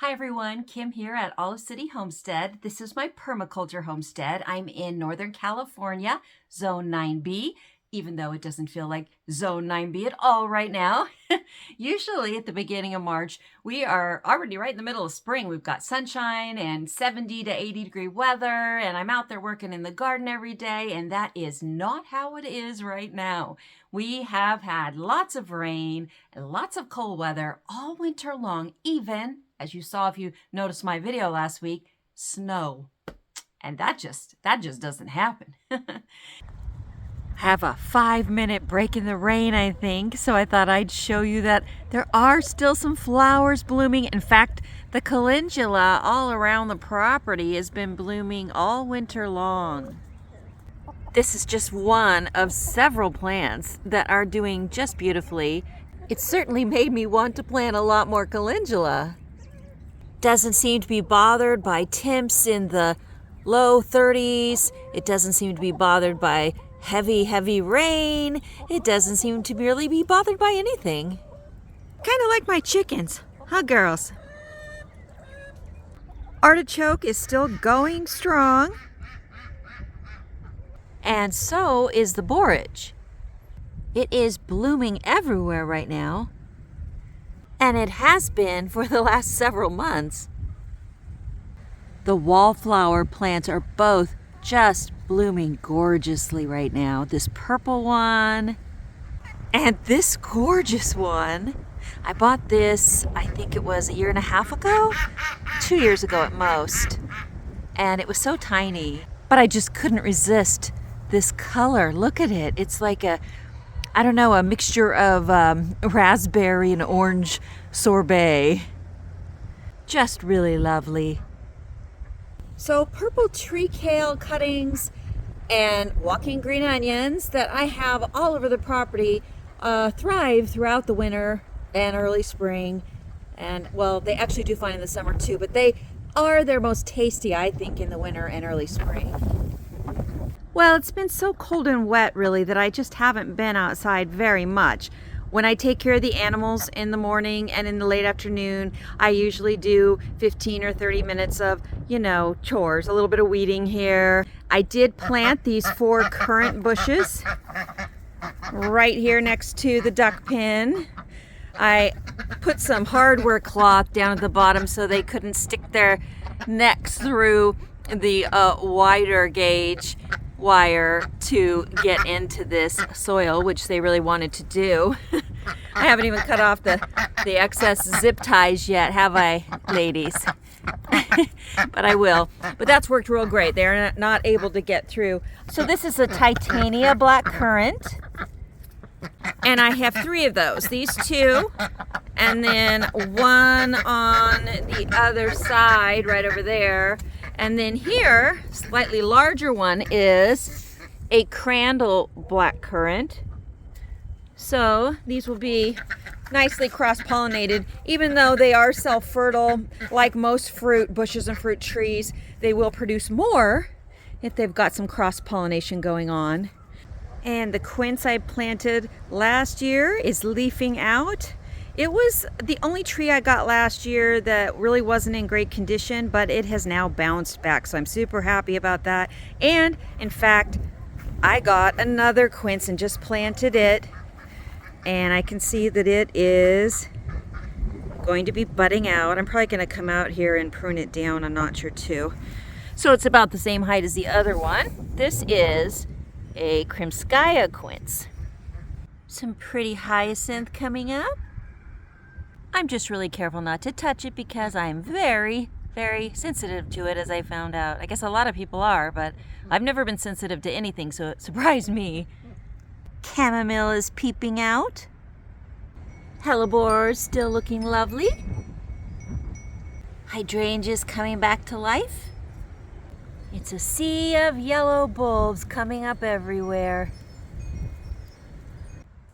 Hi everyone, Kim here at Olive City Homestead. This is my permaculture homestead. I'm in Northern California, Zone 9B, even though it doesn't feel like Zone 9B at all right now. Usually at the beginning of March, we are already right in the middle of spring. We've got sunshine and 70 to 80 degree weather, and I'm out there working in the garden every day, and that is not how it is right now. We have had lots of rain and lots of cold weather all winter long, even, as you saw if you noticed my video last week, snow. And that just doesn't happen. Have a 5-minute break in the rain, I think, so I thought I'd show you that there are still some flowers blooming. In fact, the calendula all around the property has been blooming all winter long. This is just one of several plants that are doing just beautifully. It certainly made me want to plant a lot more calendula. Doesn't seem to be bothered by temps in the low 30s. It doesn't seem to be bothered by heavy rain. It doesn't seem to really be bothered by anything. Kind of like my chickens, huh, girls? Artichoke is still going strong. And so is the borage. It is blooming everywhere right now. And it has been for the last several months. The wallflower plants are both just blooming gorgeously right now. This purple one and this gorgeous one. I bought this, I think it was a year and a half ago, 2 years ago at most. And it was so tiny, but I just couldn't resist this color. Look at it. It's like a mixture of raspberry and orange sorbet. Just really lovely. So purple tree kale cuttings and walking green onions that I have all over the property thrive throughout the winter and early spring. And well, they actually do fine in the summer too, but they are their most tasty, I think, in the winter and early spring. Well, it's been so cold and wet really that I just haven't been outside very much. When I take care of the animals in the morning and in the late afternoon, I usually do 15 or 30 minutes of, chores, a little bit of weeding here. I did plant these 4 currant bushes right here next to the duck pen. I put some hardware cloth down at the bottom so they couldn't stick their necks through the wider gauge wire to get into this soil, which they really wanted to do. I haven't even cut off the excess zip ties yet, have I, ladies? But I will. But that's worked real great. They're not able to get through. So this is a Titania black currant. And I have 3 of those. These 2, and then one on the other side right over there. And then here, slightly larger one, is a Crandall black currant. So these will be nicely cross-pollinated. Even though they are self-fertile, like most fruit bushes and fruit trees, they will produce more if they've got some cross-pollination going on. And the quince I planted last year is leafing out. It was the only tree I got last year that really wasn't in great condition, but it has now bounced back, so I'm super happy about that. And in fact, I got another quince and just planted it, and I can see that it is going to be budding out. I'm probably going to come out here and prune it down, I'm not sure too. So it's about the same height as the other one. This is a Krimskaya quince. Some pretty hyacinth coming up. I'm just really careful not to touch it because I'm very, very sensitive to it, as I found out. I guess a lot of people are, but I've never been sensitive to anything, so it surprised me. Chamomile is peeping out. Hellebore is still looking lovely. Hydrangeas coming back to life. It's a sea of yellow bulbs coming up everywhere.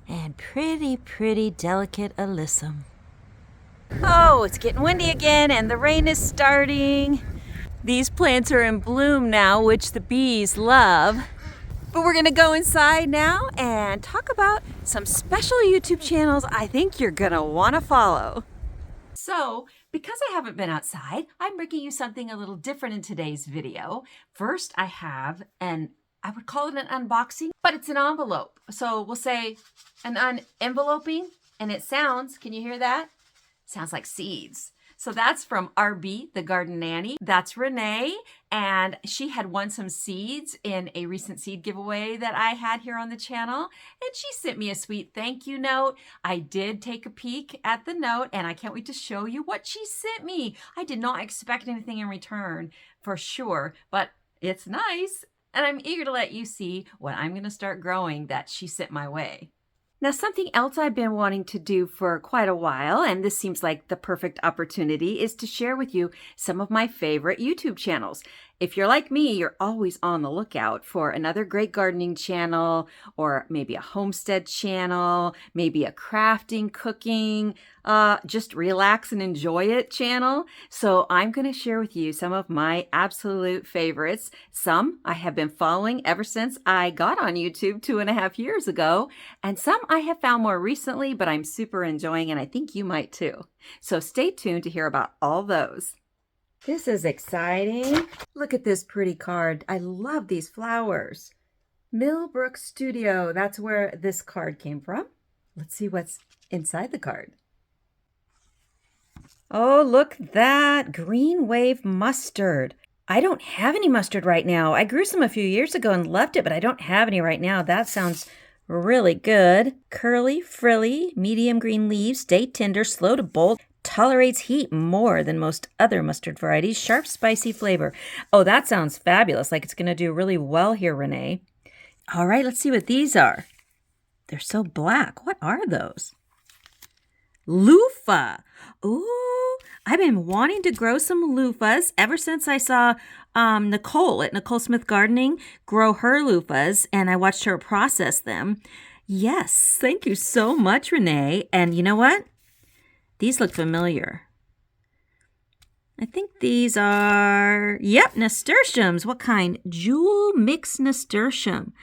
And pretty delicate alyssum. Oh, it's getting windy again and the rain is starting. These plants are in bloom now, which the bees love. But we're gonna go inside now and talk about some special YouTube channels I think you're gonna wanna follow. So, Because I haven't been outside, I'm bringing you something a little different in today's video. First, I have I would call it an unboxing, but it's an envelope. So we'll say an enveloping, and it sounds, can you hear that? Sounds like seeds. So that's from RB, the Garden Nanny. That's Renee, and she had won some seeds in a recent seed giveaway that I had here on the channel, and she sent me a sweet thank you note. I did take a peek at the note, and I can't wait to show you what she sent me. I did not expect anything in return, for sure, but it's nice, and I'm eager to let you see what I'm going to start growing that she sent my way. Now, something else I've been wanting to do for quite a while, and this seems like the perfect opportunity, is to share with you some of my favorite YouTube channels. If you're like me, you're always on the lookout for another great gardening channel, or maybe a homestead channel, maybe a crafting, cooking, just relax and enjoy it channel. So I'm going to share with you some of my absolute favorites. Some I have been following ever since I got on YouTube 2.5 years ago, and some I have found more recently, but I'm super enjoying, and I think you might too. So stay tuned to hear about all those. This is exciting. Look at this pretty card. I love these flowers. Millbrook Studio, that's where this card came from. Let's see what's inside the card. Oh, look at that. Green Wave mustard. I don't have any mustard right now. I grew some a few years ago and loved it, but I don't have any right now. That sounds really good. Curly, frilly, medium green leaves, stay tender, slow to bolt. Tolerates heat more than most other mustard varieties. Sharp, spicy flavor. Oh, that sounds fabulous. Like it's going to do really well here, Renee. All right, let's see what these are. They're so black. What are those? Loofah. Ooh, I've been wanting to grow some loofahs ever since I saw Nicole at Nicole Smith Gardening grow her loofahs, and I watched her process them. Yes, thank you so much, Renee. And you know what? These look familiar. I think these are, yep, nasturtiums. What kind? Jewel mixed nasturtium.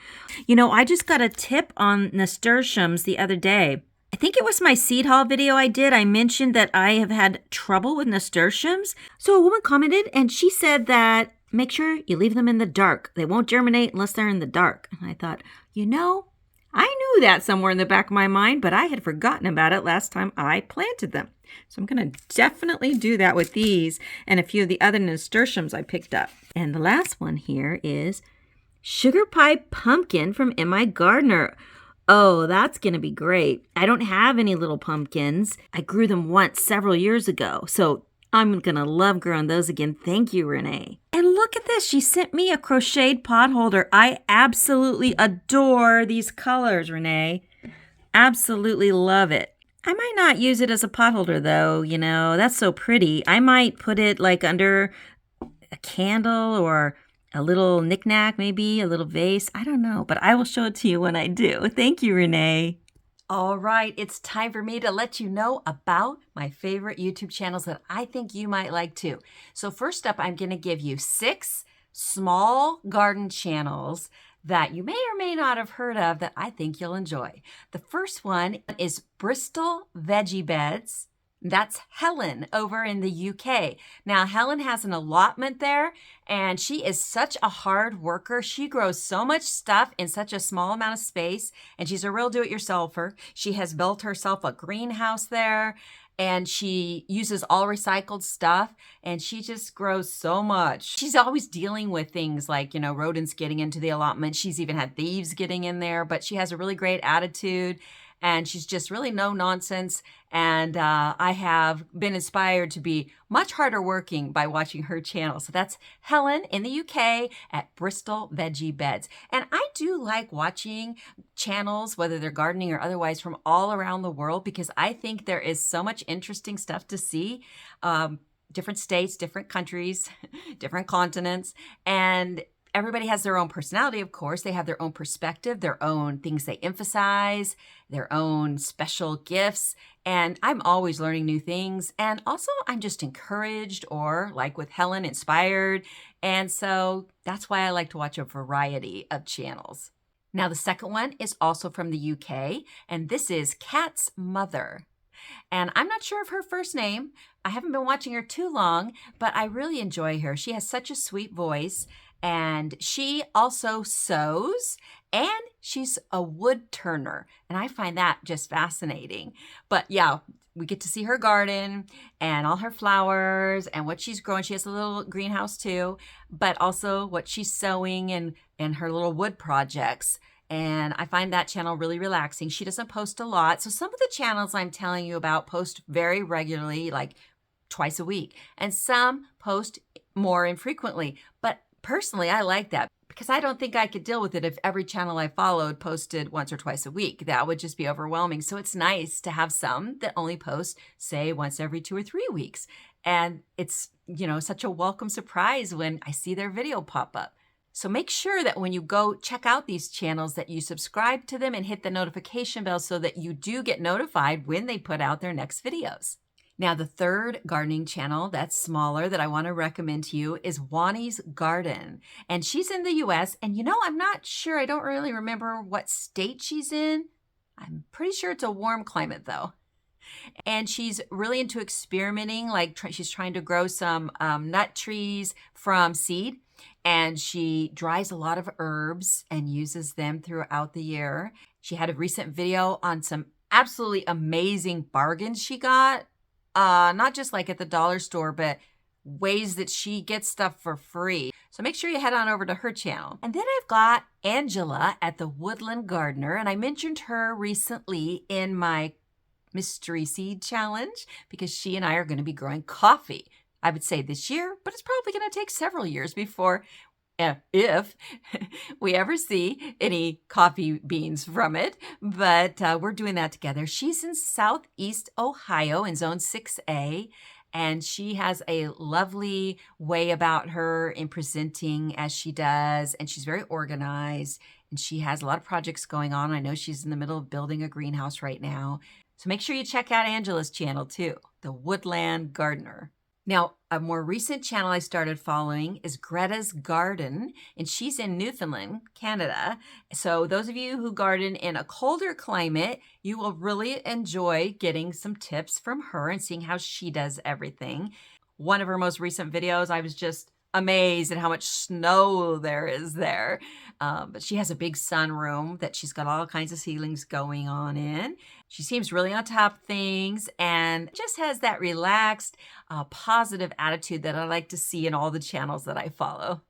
You know, I just got a tip on nasturtiums the other day. I think it was my seed haul video I did. I mentioned that I have had trouble with nasturtiums. So a woman commented and she said that make sure you leave them in the dark. They won't germinate unless they're in the dark. And I thought, you know, I knew that somewhere in the back of my mind, but I had forgotten about it last time I planted them. So I'm going to definitely do that with these and a few of the other nasturtiums I picked up. And the last one here is Sugar Pie Pumpkin from M.I. Gardener. Oh, that's going to be great. I don't have any little pumpkins. I grew them once several years ago, so I'm going to love growing those again. Thank you, Renee. And look at this. She sent me a crocheted pot holder. I absolutely adore these colors, Renee. Absolutely love it. I might not use it as a pot holder, though. You know, that's so pretty. I might put it like under a candle or a little knickknack, maybe a little vase. I don't know, but I will show it to you when I do. Thank you, Renee. All right, it's time for me to let you know about my favorite YouTube channels that I think you might like too. So first up, I'm going to give you 6 small garden channels that you may or may not have heard of that I think you'll enjoy. The first one is Bristol Veggie Beds. That's Helen over in the UK. Now, Helen has an allotment there, and she is such a hard worker. She grows so much stuff in such a small amount of space, and she's a real do-it-yourselfer. She has built herself a greenhouse there, and she uses all recycled stuff, and she just grows so much. She's always dealing with things like, you know, rodents getting into the allotment. She's even had thieves getting in there, but she has a really great attitude. And she's just really no nonsense. And I have been inspired to be much harder working by watching her channel. So that's Helen in the UK at Bristol Veggie Beds. And I do like watching channels, whether they're gardening or otherwise, from all around the world, because I think there is so much interesting stuff to see. Different states, different countries, different continents. And everybody has their own personality, of course. They have their own perspective, their own things they emphasize, their own special gifts. And I'm always learning new things. And also, I'm just encouraged or, like with Helen, inspired. And so that's why I like to watch a variety of channels. Now, the second one is also from the UK, and this is Cat's Mother. And I'm not sure of her first name. I haven't been watching her too long, but I really enjoy her. She has such a sweet voice, and she also sews, and she's a wood turner. And I find that just fascinating. But yeah, we get to see her garden and all her flowers and what she's growing. She has a little greenhouse too, but also what she's sewing and her little wood projects. And I find that channel really relaxing. She doesn't post a lot. So some of the channels I'm telling you about post very regularly, like twice a week, and some post more infrequently. But personally, I like that because I don't think I could deal with it if every channel I followed posted once or twice a week. That would just be overwhelming. So it's nice to have some that only post, say, once every 2 or 3 weeks. And it's, such a welcome surprise when I see their video pop up. So make sure that when you go check out these channels that you subscribe to them and hit the notification bell so that you do get notified when they put out their next videos. Now, the third gardening channel that's smaller that I want to recommend to you is Wani's Garden. And she's in the US. And I'm not sure, I don't really remember what state she's in. I'm pretty sure it's a warm climate though. And she's really into experimenting, like she's trying to grow some nut trees from seed. And she dries a lot of herbs and uses them throughout the year. She had a recent video on some absolutely amazing bargains she got. Not just like at the dollar store, but ways that she gets stuff for free. So make sure you head on over to her channel. And then I've got Angela at the Woodland Gardener. And I mentioned her recently in my mystery seed challenge because she and I are going to be growing coffee. I would say this year, but it's probably going to take several years before, if we ever see any coffee beans from it. But we're doing that together. She's in Southeast Ohio in Zone 6A, and she has a lovely way about her in presenting as she does, and she's very organized, and she has a lot of projects going on. I know she's in the middle of building a greenhouse right now. So make sure you check out Angela's channel too, the Woodland Gardener. Now, a more recent channel I started following is Greta's Garden, and she's in Newfoundland, Canada. So those of you who garden in a colder climate, you will really enjoy getting some tips from her and seeing how she does everything. One of her most recent videos, I was just amazed at how much snow there is there. But she has a big sunroom that she's got all kinds of ceilings going on in. She seems really on top of things and just has that relaxed, positive attitude that I like to see in all the channels that I follow.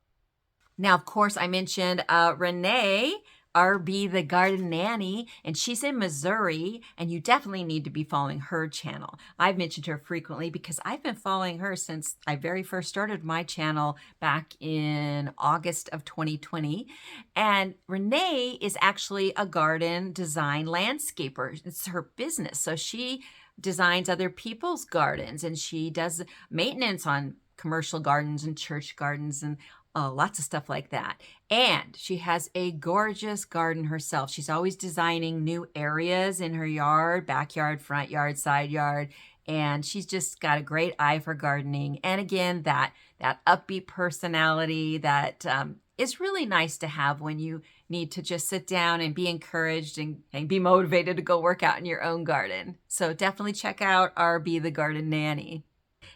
Now, of course, I mentioned Renee, RB the Garden Nanny, and she's in Missouri, and you definitely need to be following her channel. I've mentioned her frequently because I've been following her since I very first started my channel back in August of 2020. And Renee is actually a garden design landscaper. It's her business. So she designs other people's gardens, and she does maintenance on commercial gardens and church gardens and lots of stuff like that. And she has a gorgeous garden herself. She's always designing new areas in her yard, backyard, front yard, side yard. And she's just got a great eye for gardening. And again, that upbeat personality that is really nice to have when you need to just sit down and be encouraged and be motivated to go work out in your own garden. So definitely check out RB the Garden Nanny.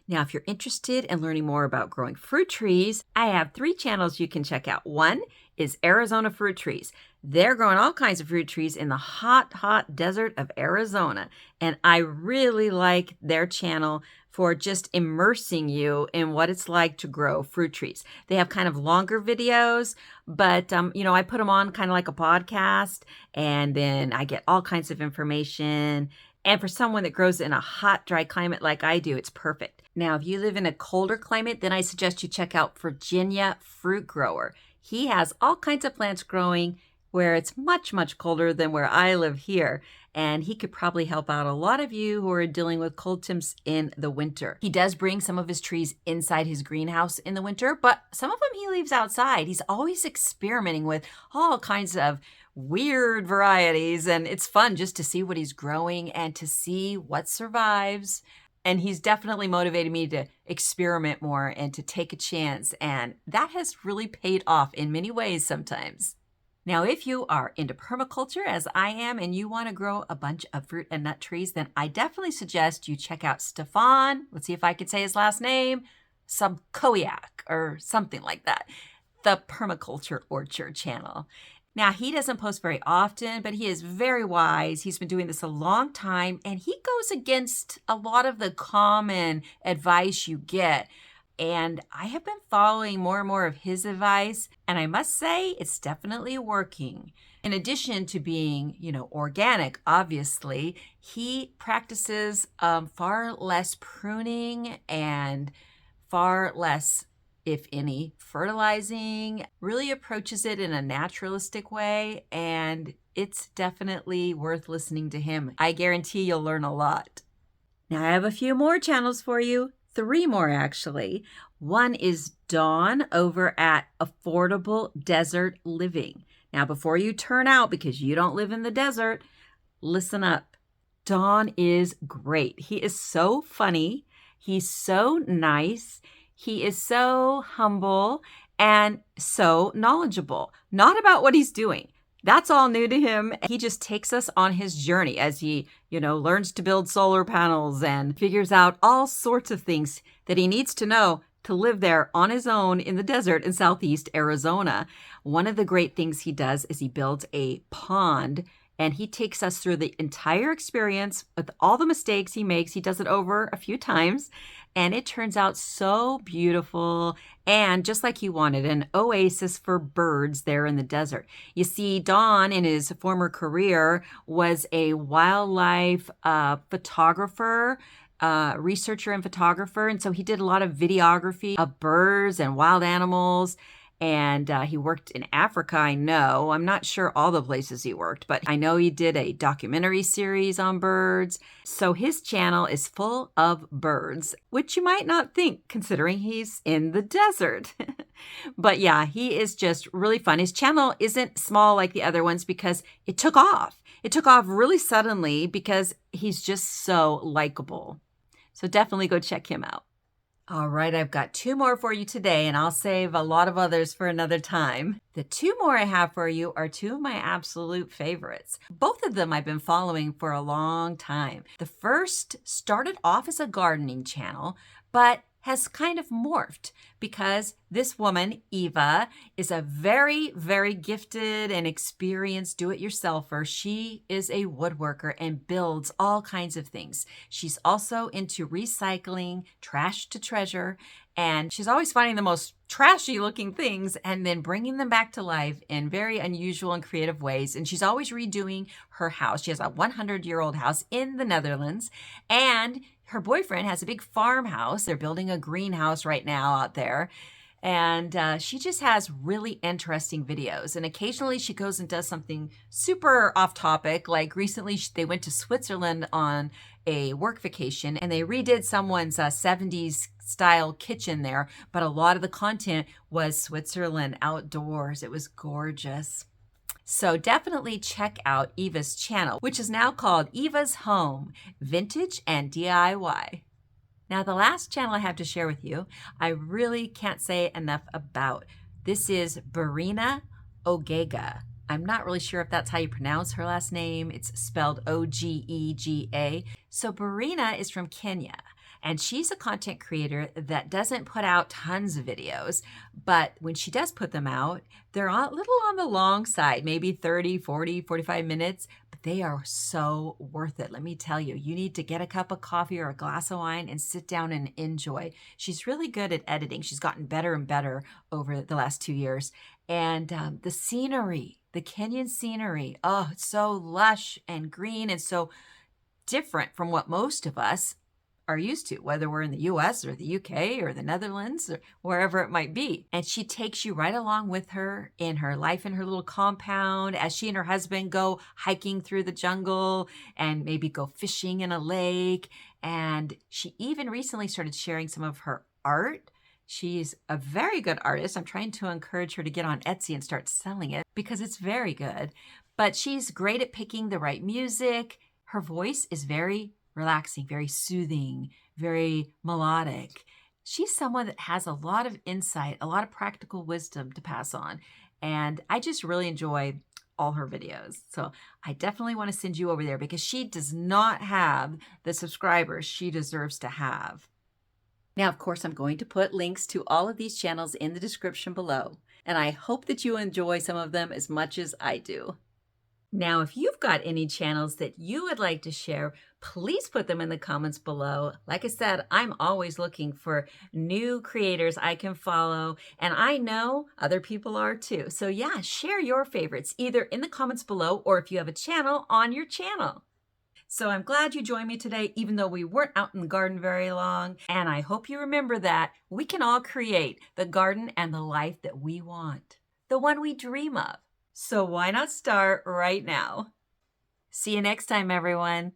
Now, if you're interested in learning more about growing fruit trees, I have 3 channels you can check out. One is Arizona Fruit Trees. They're growing all kinds of fruit trees in the hot, hot desert of Arizona. And I really like their channel for just immersing you in what it's like to grow fruit trees. They have kind of longer videos, but, I put them on kind of like a podcast, and then I get all kinds of information. And for someone that grows in a hot, dry climate like I do, it's perfect. Now, if you live in a colder climate, then I suggest you check out Virginia Fruit Grower. He has all kinds of plants growing where it's much, much colder than where I live here. And he could probably help out a lot of you who are dealing with cold temps in the winter. He does bring some of his trees inside his greenhouse in the winter, but some of them he leaves outside. He's always experimenting with all kinds of weird varieties, and it's fun just to see what he's growing and to see what survives. And he's definitely motivated me to experiment more and to take a chance, and that has really paid off in many ways sometimes. Now, if you are into permaculture as I am and you want to grow a bunch of fruit and nut trees, then I definitely suggest you check out Stefan. Let's see if I can say his last name. Subkowiak or something like that. The Permaculture Orchard channel. Now, he doesn't post very often, but he is very wise. He's been doing this a long time, and he goes against a lot of the common advice you get. And I have been following more and more of his advice, and I must say it's definitely working. In addition to being, organic, obviously, he practices far less pruning and far less, if any, fertilizing, really approaches it in a naturalistic way, and it's definitely worth listening to him. I guarantee you'll learn a lot. Now, I have a few more channels for you. 3 more, actually. One is Dawn over at Affordable Desert Living. Now, before you turn out because you don't live in the desert, listen up. Dawn is great. He is so funny. He's so nice. He is so humble and so knowledgeable. Not about what he's doing. That's all new to him. He just takes us on his journey as he, learns to build solar panels and figures out all sorts of things that he needs to know to live there on his own in the desert in Southeast Arizona. One of the great things he does is he builds a pond, and he takes us through the entire experience with all the mistakes he makes. He does it over a few times, and it turns out so beautiful and just like he wanted, an oasis for birds there in the desert. You see, Don, in his former career, was a wildlife photographer, researcher and photographer, and so he did a lot of videography of birds and wild animals. And he worked in Africa, I know. I'm not sure all the places he worked, but I know he did a documentary series on birds. So his channel is full of birds, which you might not think considering he's in the desert. But yeah, he is just really fun. His channel isn't small like the other ones because it took off. It took off really suddenly because he's just so likable. So definitely go check him out. All right, I've got 2 more for you today, and I'll save a lot of others for another time. The 2 more I have for you are 2 of my absolute favorites. Both of them I've been following for a long time. The first started off as a gardening channel, but has kind of morphed because this woman, Eva, is a very, very gifted and experienced do-it-yourselfer. She is a woodworker and builds all kinds of things. She's also into recycling, trash to treasure, and she's always finding the most trashy looking things and then bringing them back to life in very unusual and creative ways. And she's always redoing her house. She has a 100-year-old house in the Netherlands, and her boyfriend has a big farmhouse. They're building a greenhouse right now out there. And she just has really interesting videos. And occasionally she goes and does something super off topic. Like recently they went to Switzerland on a work vacation and they redid someone's 70s style kitchen there. But a lot of the content was Switzerland outdoors. It was gorgeous. So definitely check out Eva's channel, which is now called Eva's Home, Vintage and DIY. Now, the last channel I have to share with you, I really can't say enough about. This is Barina Ogega. I'm not really sure if that's how you pronounce her last name. It's spelled O-G-E-G-A. So Barina is from Kenya. And she's a content creator that doesn't put out tons of videos, but when she does put them out, they're a little on the long side, maybe 30, 40, 45 minutes, but they are so worth it. Let me tell you, you need to get a cup of coffee or a glass of wine and sit down and enjoy. She's really good at editing. She's gotten better and better over the last 2 years. And the scenery, the Kenyan scenery, oh, it's so lush and green and so different from what most of us are used to, whether we're in the US or the UK or the Netherlands or wherever it might be. And she takes you right along with her in her life in her little compound as she and her husband go hiking through the jungle and maybe go fishing in a lake. And she even recently started sharing some of her art. She's a very good artist. I'm trying to encourage her to get on Etsy and start selling it because it's very good. But she's great at picking the right music. Her voice is very relaxing, very soothing, very melodic. She's someone that has a lot of insight, a lot of practical wisdom to pass on. And I just really enjoy all her videos. So I definitely want to send you over there because she does not have the subscribers she deserves to have. Now, of course, I'm going to put links to all of these channels in the description below, and I hope that you enjoy some of them as much as I do. Now, if you've got any channels that you would like to share, please put them in the comments below. Like I said, I'm always looking for new creators I can follow, and I know other people are too. So yeah, share your favorites either in the comments below or if you have a channel on your channel. So I'm glad you joined me today, even though we weren't out in the garden very long. And I hope you remember that we can all create the garden and the life that we want, the one we dream of. So why not start right now? See you next time, everyone.